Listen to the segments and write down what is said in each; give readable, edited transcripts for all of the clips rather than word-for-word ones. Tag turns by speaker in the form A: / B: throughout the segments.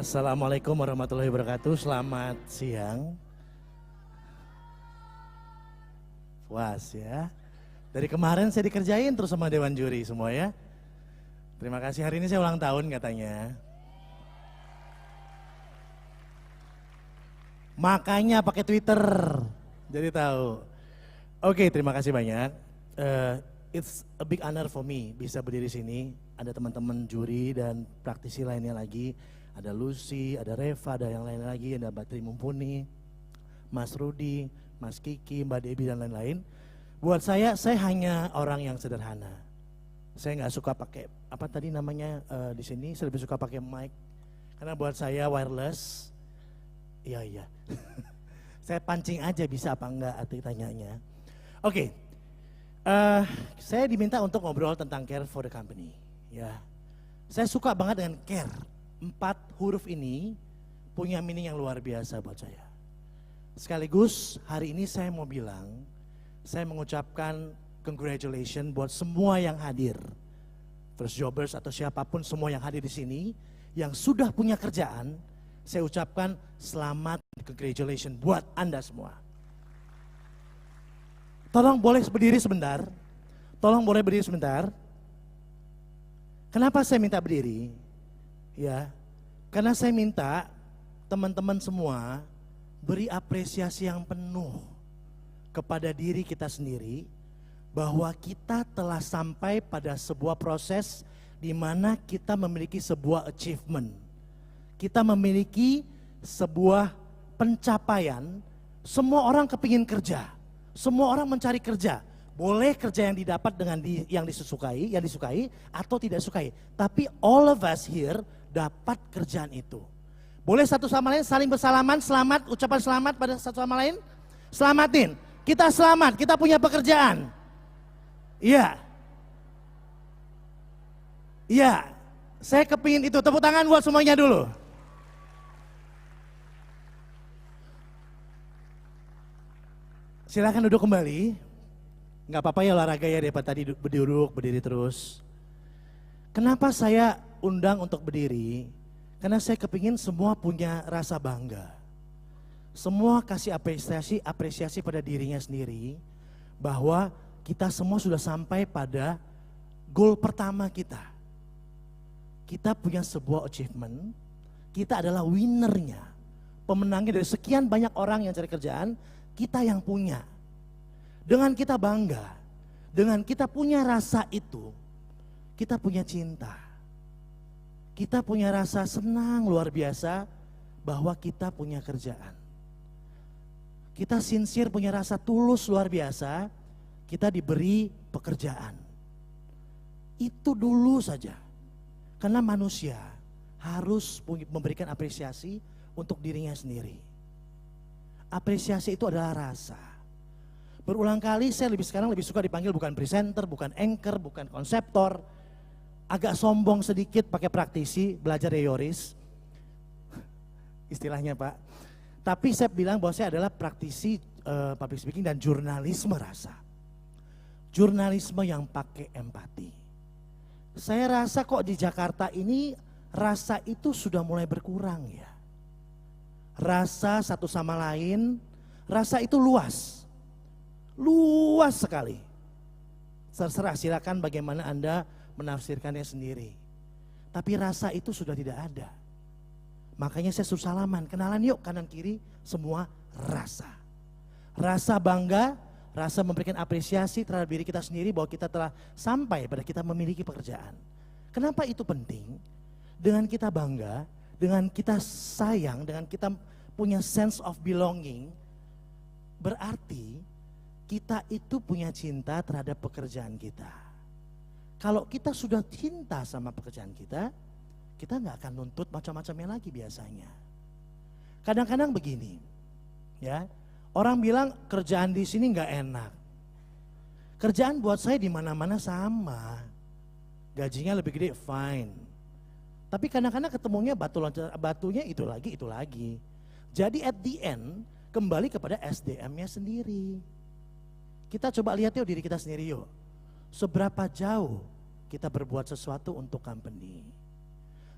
A: Assalamualaikum warahmatullahi wabarakatuh. Selamat siang. Puas ya. Dari kemarin saya dikerjain terus sama Dewan Juri semua ya. Terima kasih, hari ini saya ulang tahun katanya. Makanya pakai Twitter. Jadi tahu. Oke, terima kasih banyak. It's a big honor for me bisa berdiri sini. Ada teman-teman juri dan praktisi lainnya lagi. Ada Lucy, ada Reva, ada yang lain lagi, ada Mbak Tri Mumpuni, Mas Rudi, Mas Kiki, Mbak Debi dan lain-lain. Buat saya hanya orang yang sederhana. Saya nggak suka pakai apa tadi namanya di sini. Saya lebih suka pakai mic karena buat saya wireless. Iya. Saya pancing aja bisa apa enggak arti tanyanya. Oke. Saya diminta untuk ngobrol tentang care for the company. Ya, saya suka banget dengan care. 4 huruf ini punya meaning yang luar biasa buat saya. Sekaligus hari ini saya mau bilang, saya mengucapkan congratulations buat semua yang hadir. First Jobbers atau siapapun semua yang hadir di sini, yang sudah punya kerjaan, saya ucapkan selamat, congratulations buat Anda semua. Tolong boleh berdiri sebentar. Kenapa saya minta berdiri? Ya, karena saya minta teman-teman semua beri apresiasi yang penuh kepada diri kita sendiri bahwa kita telah sampai pada sebuah proses di mana kita memiliki sebuah achievement. Kita memiliki sebuah pencapaian. Semua orang kepingin kerja. Semua orang mencari kerja. Boleh kerja yang didapat dengan yang disukai atau tidak sukai. Tapi all of us here dapat kerjaan itu. Boleh satu sama lain saling bersalaman, selamat, ucapan selamat pada satu sama lain. Selamatin, kita selamat, kita punya pekerjaan. Iya, saya kepingin itu, tepuk tangan buat semuanya dulu. Silakan duduk kembali. Nggak apa-apa ya olahraga ya daripada tadi berdiri terus. Kenapa saya undang untuk berdiri? Karena saya kepingin semua punya rasa bangga. Semua kasih apresiasi pada dirinya sendiri. Bahwa kita semua sudah sampai pada goal pertama kita. Kita punya sebuah achievement. Kita adalah winnernya. Pemenangnya dari sekian banyak orang yang cari kerjaan, kita yang punya. Dengan kita bangga, dengan kita punya rasa itu, kita punya cinta. Kita punya rasa senang luar biasa bahwa kita punya kerjaan. Kita sincere punya rasa tulus luar biasa, kita diberi pekerjaan. Itu dulu saja. Karena manusia harus memberikan apresiasi untuk dirinya sendiri. Apresiasi itu adalah rasa. Berulang kali saya sekarang lebih suka dipanggil bukan presenter, bukan anchor, bukan konseptor. Agak sombong sedikit pakai praktisi, belajar dari Yoris. Istilahnya Pak. Tapi saya bilang bahwa saya adalah praktisi public speaking dan jurnalisme rasa. Jurnalisme yang pakai empati. Saya rasa kok di Jakarta ini rasa itu sudah mulai berkurang ya. Rasa satu sama lain, rasa itu luas. Luas sekali. Terserah silakan bagaimana Anda menafsirkannya sendiri. Tapi rasa itu sudah tidak ada. Makanya saya suruh salaman, kenalan yuk kanan kiri semua rasa. Rasa bangga, rasa memberikan apresiasi terhadap diri kita sendiri bahwa kita telah sampai pada kita memiliki pekerjaan. Kenapa itu penting? Dengan kita bangga, dengan kita sayang, dengan kita punya sense of belonging, berarti kita itu punya cinta terhadap pekerjaan kita. Kalau kita sudah cinta sama pekerjaan kita nggak akan nuntut macam-macamnya lagi biasanya. Kadang-kadang begini, ya, orang bilang kerjaan di sini nggak enak. Kerjaan buat saya di mana-mana sama, gajinya lebih gede, fine. Tapi kadang-kadang ketemunya batunya itu lagi. Jadi at the end kembali kepada SDM-nya sendiri. Kita coba lihat yuk diri kita sendiri yuk. Seberapa jauh kita berbuat sesuatu untuk company.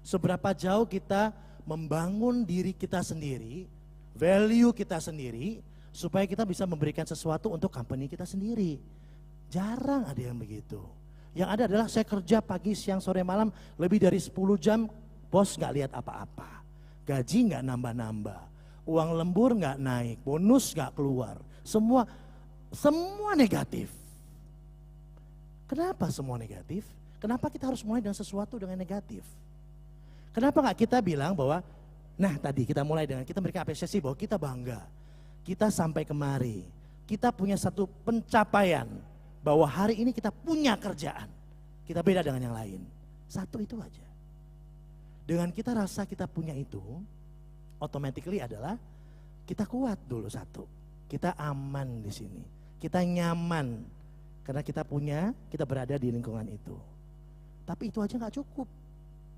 A: Seberapa jauh kita membangun diri kita sendiri, value kita sendiri, supaya kita bisa memberikan sesuatu untuk company kita sendiri. Jarang ada yang begitu. Yang ada adalah saya kerja pagi, siang, sore, malam, lebih dari 10 jam, bos gak lihat apa-apa. Gaji gak nambah-nambah, uang lembur gak naik, bonus gak keluar. Semua negatif. Kenapa semua negatif? Kenapa kita harus mulai dengan sesuatu dengan negatif? Kenapa gak kita bilang bahwa, nah tadi kita mulai dengan kita memberikan apresiasi bahwa kita bangga. Kita sampai kemari, kita punya satu pencapaian bahwa hari ini kita punya kerjaan. Kita beda dengan yang lain. Satu itu aja. Dengan kita rasa kita punya itu, automatically adalah kita kuat dulu satu. Kita aman di sini. Kita nyaman karena kita berada di lingkungan itu. Tapi itu aja gak cukup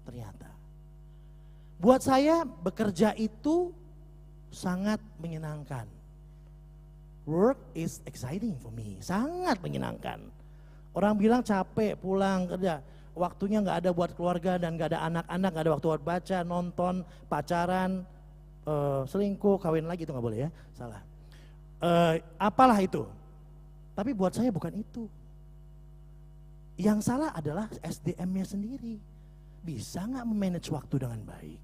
A: ternyata. Buat saya bekerja itu sangat menyenangkan. Work is exciting for me, sangat menyenangkan. Orang bilang capek pulang kerja, waktunya gak ada buat keluarga dan gak ada anak-anak, gak ada waktu buat baca, nonton, pacaran, selingkuh, kawin lagi itu gak boleh ya, salah. Apalah itu, tapi buat saya bukan itu. Yang salah adalah SDM-nya sendiri. Bisa gak memanage waktu dengan baik?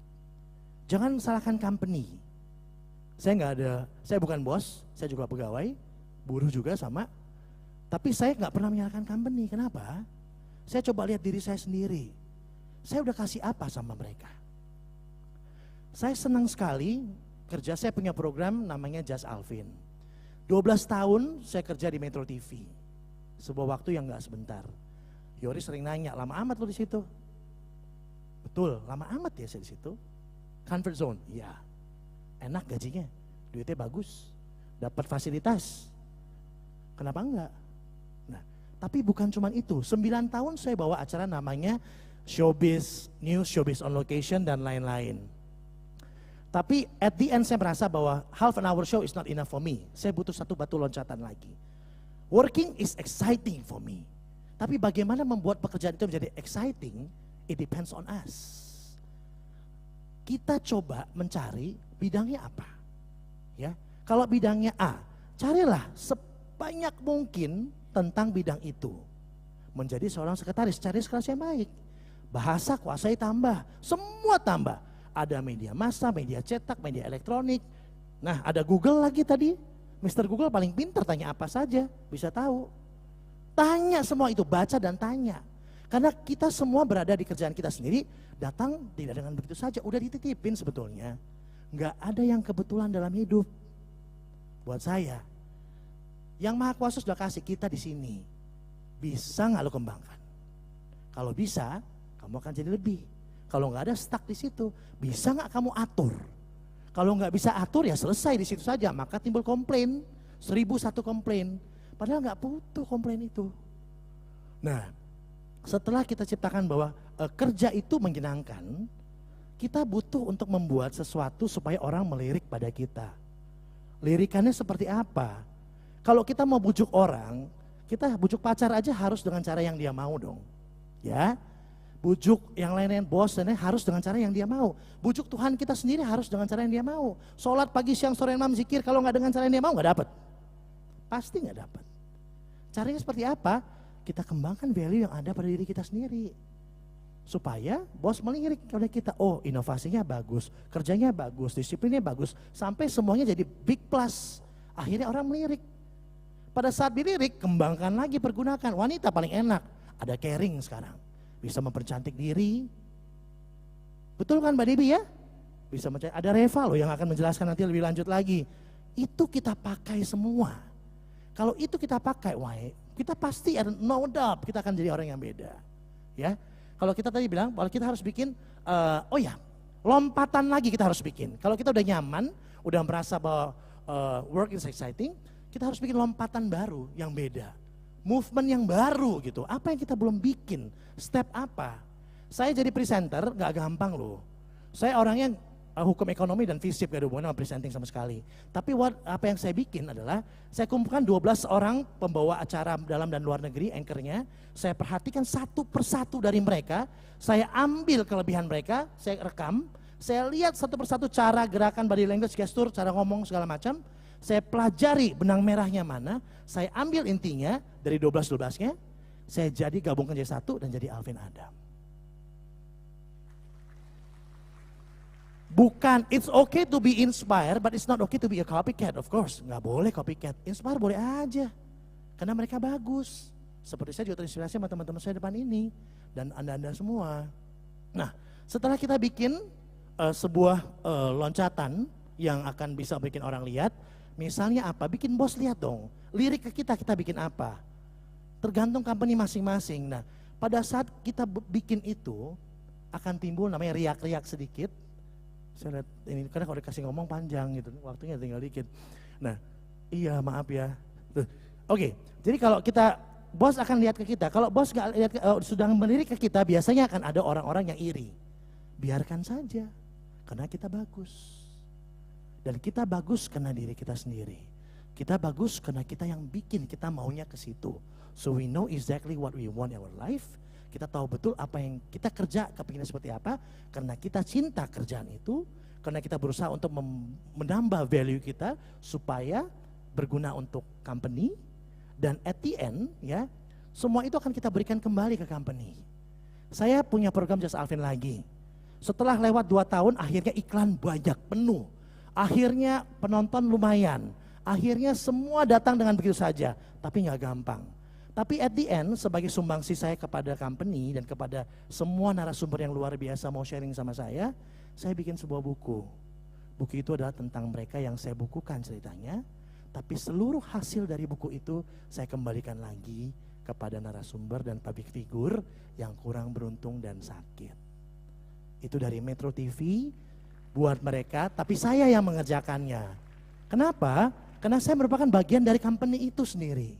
A: Jangan salahkan company. Saya bukan bos, saya juga pegawai, buruh juga sama. Tapi saya gak pernah menyalahkan company, kenapa? Saya coba lihat diri saya sendiri. Saya udah kasih apa sama mereka? Saya senang sekali kerja, saya punya program namanya Just Alvin. 12 tahun saya kerja di Metro TV. Sebuah waktu yang gak sebentar. Yoris sering nanya, lama amat lo di situ? Betul, lama amat ya saya di situ. Comfort zone, iya. Enak gajinya, duitnya bagus, dapat fasilitas. Kenapa enggak? Nah, tapi bukan cuma itu. 9 tahun saya bawa acara namanya Showbiz News, Showbiz on Location dan lain-lain. Tapi at the end saya merasa bahwa half an hour show is not enough for me. Saya butuh satu batu loncatan lagi. Working is exciting for me. Tapi bagaimana membuat pekerjaan itu menjadi exciting, it depends on us. Kita coba mencari bidangnya apa. Ya, kalau bidangnya A, carilah sebanyak mungkin tentang bidang itu. Menjadi seorang sekretaris, cari sekretaris yang baik. Bahasa kuasai tambah, semua tambah. Ada media massa, media cetak, media elektronik. Nah, ada Google lagi tadi. Mr. Google paling pintar, tanya apa saja, bisa tahu. Tanya semua itu, baca dan tanya. Karena kita semua berada di kerjaan kita sendiri, datang tidak dengan begitu saja, udah dititipin sebetulnya. Nggak ada yang kebetulan dalam hidup. Buat saya, yang Maha Kuasa sudah kasih kita di sini. Bisa nggak lo kembangkan? Kalau bisa, kamu akan jadi lebih. Kalau nggak ada stuck di situ, bisa nggak kamu atur? Kalau nggak bisa atur ya selesai di situ saja, maka timbul komplain, 1001 komplain. Padahal nggak butuh komplain itu. Nah, setelah kita ciptakan bahwa kerja itu menyenangkan, kita butuh untuk membuat sesuatu supaya orang melirik pada kita. Lirikannya seperti apa? Kalau kita mau bujuk orang, kita bujuk pacar aja harus dengan cara yang dia mau dong. Ya, bujuk yang lain-lain bos dan lain harus dengan cara yang dia mau. Bujuk Tuhan kita sendiri harus dengan cara yang dia mau. Sholat pagi, siang, sore, malam, zikir, kalau nggak dengan cara yang dia mau nggak dapat. Pasti nggak dapat. Caranya seperti apa? Kita kembangkan value yang ada pada diri kita sendiri. Supaya bos melirik oleh kita, oh inovasinya bagus, kerjanya bagus, disiplinnya bagus. Sampai semuanya jadi big plus. Akhirnya orang melirik. Pada saat dilirik, kembangkan lagi, pergunakan. Wanita paling enak, ada caring sekarang. Bisa mempercantik diri. Betul kan Mbak Debbie ya? Bisa ada Reva loh yang akan menjelaskan nanti lebih lanjut lagi. Itu kita pakai semua. Kalau itu kita pakai, wah, kita pasti ada no doubt kita akan jadi orang yang beda. Ya, kalau kita tadi bilang, kalau kita harus bikin, lompatan lagi kita harus bikin. Kalau kita udah nyaman, udah merasa bahwa work is exciting, kita harus bikin lompatan baru yang beda. Movement yang baru gitu. Apa yang kita belum bikin? Step apa? Saya jadi presenter gak gampang loh. Saya orangnya hukum ekonomi dan FISIP gak ada hubungan sama presenting sama sekali. Tapi apa yang saya bikin adalah saya kumpulkan 12 orang pembawa acara dalam dan luar negeri, anchornya. Saya perhatikan satu persatu dari mereka, saya ambil kelebihan mereka, saya rekam, Saya lihat satu persatu cara gerakan body language, gestur, cara ngomong segala macam. Saya pelajari benang merahnya mana, saya ambil intinya dari 12-12-nya, saya jadi gabungkan jadi satu dan jadi Alvin Adam. Bukan, it's okay to be inspired, but it's not okay to be a copycat, of course. Nggak boleh copycat, inspire boleh aja. Karena mereka bagus. Seperti saya juga terinspirasi sama teman-teman saya depan ini. Dan anda-anda semua. Nah, setelah kita bikin sebuah loncatan yang akan bisa bikin orang lihat. Misalnya apa? Bikin bos lihat dong. Lirik ke kita bikin apa? Tergantung company masing-masing. Nah, pada saat kita bikin itu, akan timbul namanya riak-riak sedikit. Saya lihat ini, karena kalau dikasih ngomong panjang gitu, waktunya tinggal dikit. Nah, iya maaf ya. Oke, jadi kalau kita, bos akan lihat ke kita. Kalau bos nggak lihat, sudah melirik ke kita, biasanya akan ada orang-orang yang iri. Biarkan saja, karena kita bagus. Dan kita bagus karena diri kita sendiri. Kita bagus karena kita yang bikin, kita maunya ke situ. So we know exactly what we want in our life. Kita tahu betul apa yang kita kerja, kepinginnya seperti apa. Karena kita cinta kerjaan itu. Karena kita berusaha untuk menambah value kita supaya berguna untuk company. Dan at the end ya, semua itu akan kita berikan kembali ke company. Saya punya program Just Alvin lagi. Setelah lewat 2 tahun, akhirnya iklan banyak, penuh. Akhirnya penonton lumayan. Akhirnya semua datang dengan begitu saja, tapi nggak gampang. Tapi at the end, sebagai sumbangsi saya kepada company dan kepada semua narasumber yang luar biasa mau sharing sama saya bikin sebuah buku. Buku itu adalah tentang mereka yang saya bukukan ceritanya, tapi seluruh hasil dari buku itu saya kembalikan lagi kepada narasumber dan public figure yang kurang beruntung dan sakit. Itu dari Metro TV buat mereka, tapi saya yang mengerjakannya. Kenapa? Karena saya merupakan bagian dari company itu sendiri.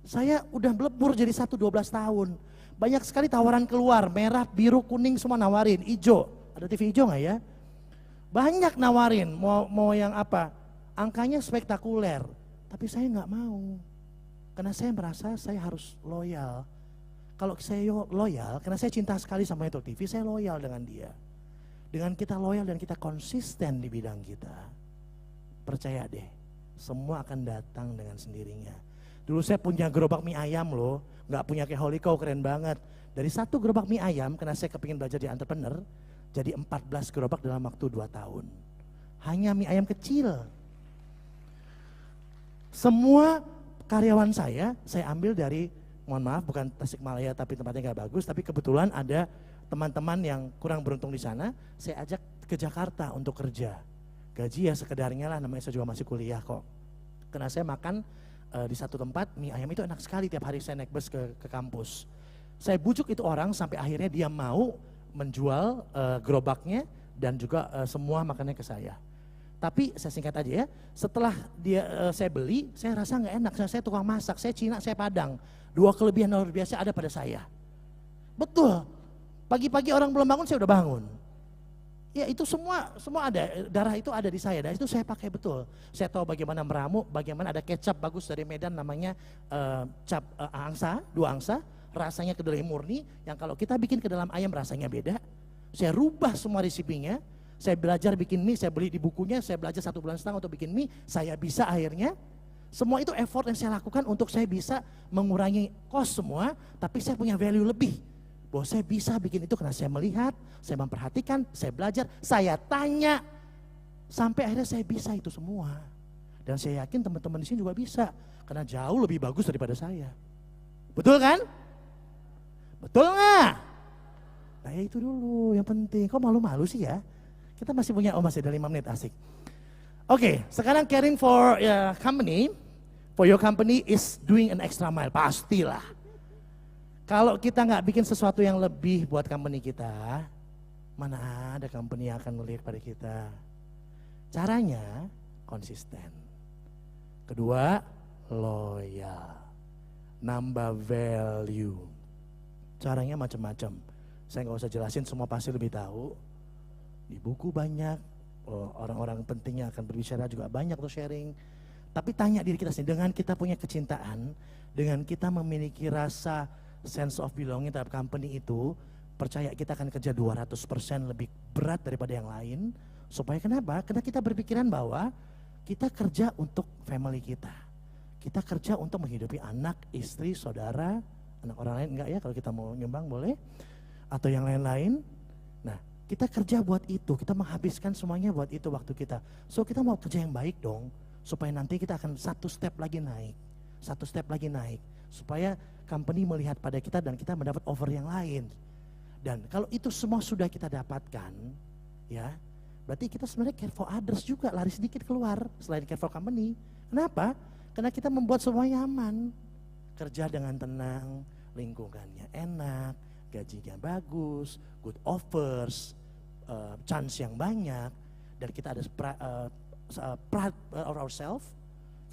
A: Saya udah melebur jadi 12 tahun. Banyak sekali tawaran keluar, merah, biru, kuning semua nawarin, hijau. Ada TV hijau nggak ya? Banyak nawarin, mau yang apa? Angkanya spektakuler, tapi saya nggak mau. Karena saya merasa saya harus loyal. Kalau saya loyal, karena saya cinta sekali sama Metro TV, saya loyal dengan dia. Dengan kita loyal dan kita konsisten di bidang kita, percaya deh, semua akan datang dengan sendirinya. Dulu saya punya gerobak mie ayam loh, nggak punya kayak Holy Cow, keren banget. Dari 1 gerobak mie ayam, karena saya kepingin belajar di entrepreneur, jadi 14 gerobak dalam waktu 2 tahun. Hanya mie ayam kecil. Semua karyawan saya ambil dari, mohon maaf bukan Tasikmalaya tapi tempatnya nggak bagus, tapi kebetulan ada teman-teman yang kurang beruntung di sana, saya ajak ke Jakarta untuk kerja. Gaji ya sekedarnya lah, namanya saya juga masih kuliah kok. Karena saya makan di satu tempat, mie ayam itu enak sekali tiap hari saya naik bus ke kampus. Saya bujuk itu orang sampai akhirnya dia mau menjual gerobaknya dan juga semua makannya ke saya. Tapi saya singkat aja ya, setelah saya beli, saya rasa nggak enak, saya tukang masak, saya Cina, saya Padang. 2 kelebihan luar biasa ada pada saya. Betul, pagi-pagi orang belum bangun saya udah bangun. Ya itu semua ada, darah itu ada di saya, dan itu saya pakai betul. Saya tahu bagaimana meramu, bagaimana ada kecap bagus dari Medan namanya cap angsa, 2 angsa, rasanya kedelai murni, yang kalau kita bikin ke dalam ayam rasanya beda. Saya rubah semua resipinya, saya belajar bikin mie, saya beli di bukunya, saya belajar 1,5 bulan untuk bikin mie, saya bisa akhirnya. Semua itu effort yang saya lakukan untuk saya bisa mengurangi cost semua, tapi saya punya value lebih. Bahwa saya bisa bikin itu karena saya melihat, saya memperhatikan, saya belajar, saya tanya. Sampai akhirnya saya bisa itu semua. Dan saya yakin teman-teman di sini juga bisa, karena jauh lebih bagus daripada saya. Betul kan? Betul nggak? Nah ya itu dulu yang penting. Kok malu-malu sih ya? Kita masih punya, masih ada 5 menit, asik. Oke, sekarang caring for company, for your company is doing an extra mile, pastilah. Kalau kita nggak bikin sesuatu yang lebih buat company kita, mana ada company yang akan melihat pada kita. Caranya konsisten. Kedua, loyal. Nambah value. Caranya macam-macam. Saya nggak usah jelasin, semua pasti lebih tahu. Di buku banyak, orang-orang pentingnya akan berbicara juga banyak tuh sharing. Tapi tanya diri kita sendiri, dengan kita punya kecintaan, dengan kita memiliki rasa sense of belonging terhadap company itu, Percaya kita akan kerja 200% lebih berat daripada yang lain. Supaya kenapa? Karena kita berpikiran bahwa kita kerja untuk family kita. Kita kerja untuk menghidupi anak, istri, saudara, anak orang lain enggak ya, kalau kita mau nyumbang boleh. Atau yang lain-lain. Nah, kita kerja buat itu, kita menghabiskan semuanya buat itu waktu kita. So kita mau kerja yang baik dong, supaya nanti kita akan satu step lagi naik. Supaya company melihat pada kita dan kita mendapat offer yang lain. Dan kalau itu semua sudah kita dapatkan, ya, berarti kita sebenarnya care for others juga, lari sedikit keluar selain care for company. Kenapa? Karena kita membuat semua nyaman, kerja dengan tenang, lingkungannya enak, gajinya bagus, good offers, chance yang banyak, dan kita ada pride of ourselves,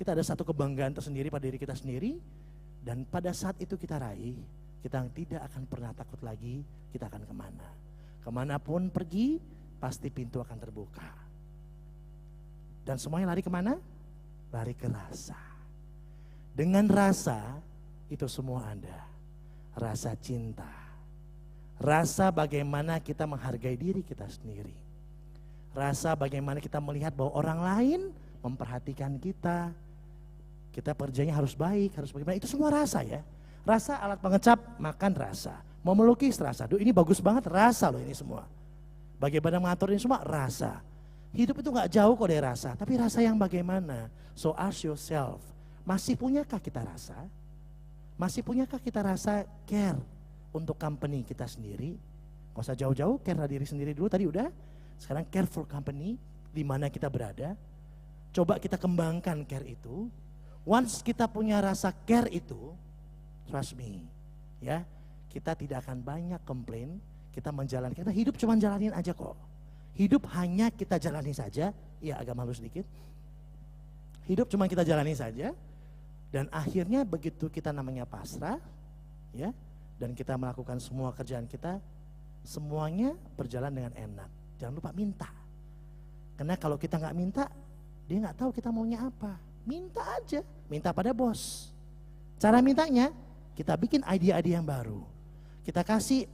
A: kita ada satu kebanggaan tersendiri pada diri kita sendiri, dan pada saat itu kita raih, kita tidak akan pernah takut lagi kita akan kemana. Kemanapun pergi, pasti pintu akan terbuka. Dan semuanya lari kemana? Lari ke rasa. Dengan rasa, itu semua ada. Rasa cinta. Rasa bagaimana kita menghargai diri kita sendiri. Rasa bagaimana kita melihat bahwa orang lain memperhatikan kita. Kita kerjanya harus baik, harus bagaimana. Itu semua rasa ya. Rasa alat pengecap, makan rasa. Mau melukis rasa. Duh, ini bagus banget, rasa loh ini semua. Bagaimana mengatur ini semua? Rasa. Hidup itu gak jauh kok dari rasa, tapi rasa yang bagaimana? So ask yourself, masih punyakah kita rasa? Masih punyakah kita rasa care untuk company kita sendiri? Gak usah jauh-jauh, care diri sendiri dulu tadi udah. Sekarang care for company, di mana kita berada. Coba kita kembangkan care itu. Once kita punya rasa care itu, trust me, ya, kita tidak akan banyak komplain, kita menjalani, karena hidup cuma jalanin aja kok. Hidup hanya kita jalani saja, ya agak malu sedikit. Hidup cuma kita jalani saja, dan akhirnya begitu kita namanya pasrah, ya, dan kita melakukan semua kerjaan kita, semuanya berjalan dengan enak. Jangan lupa minta. Karena kalau kita nggak minta, dia nggak tahu kita maunya apa. Minta aja, minta pada bos. Cara mintanya, kita bikin ide-ide yang baru. Kita kasih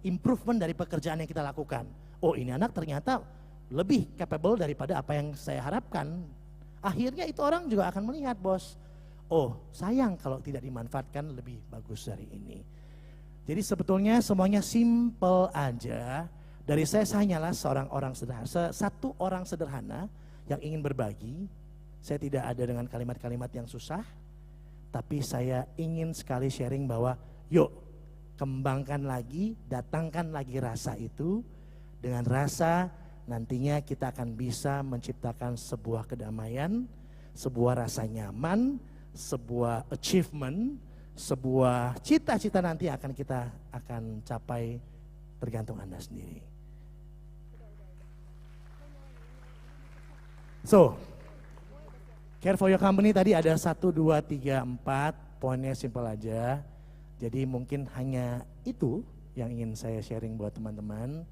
A: improvement dari pekerjaan yang kita lakukan. Oh, ini anak ternyata lebih capable daripada apa yang saya harapkan. Akhirnya itu orang juga akan melihat, bos. Oh, sayang kalau tidak dimanfaatkan lebih bagus dari ini. Jadi sebetulnya semuanya simple aja. Dari saya hanyalah satu orang sederhana yang ingin berbagi. Saya tidak ada dengan kalimat-kalimat yang susah, tapi saya ingin sekali sharing bahwa yuk kembangkan lagi, datangkan lagi rasa itu. Dengan rasa nantinya kita akan bisa menciptakan sebuah kedamaian, sebuah rasa nyaman, sebuah achievement, sebuah cita-cita nanti kita akan capai, tergantung Anda sendiri. So, care for your company tadi ada 1, 2, 3, 4, poinnya simple aja. Jadi mungkin hanya itu yang ingin saya sharing buat teman-teman.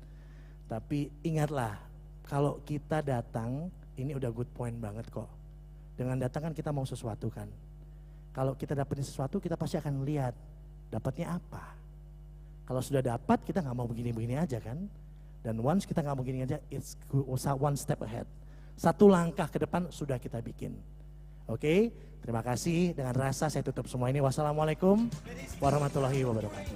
A: Tapi ingatlah, kalau kita datang, ini udah good point banget kok. Dengan datang kan kita mau sesuatu kan. Kalau kita dapetin sesuatu, kita pasti akan lihat dapatnya apa. Kalau sudah dapat, kita nggak mau begini-begini aja kan. Dan once kita nggak mau begini aja, it's one step ahead. Satu langkah ke depan sudah kita bikin. Oke, terima kasih. Dengan rasa saya tutup semua ini. Wassalamualaikum warahmatullahi wabarakatuh.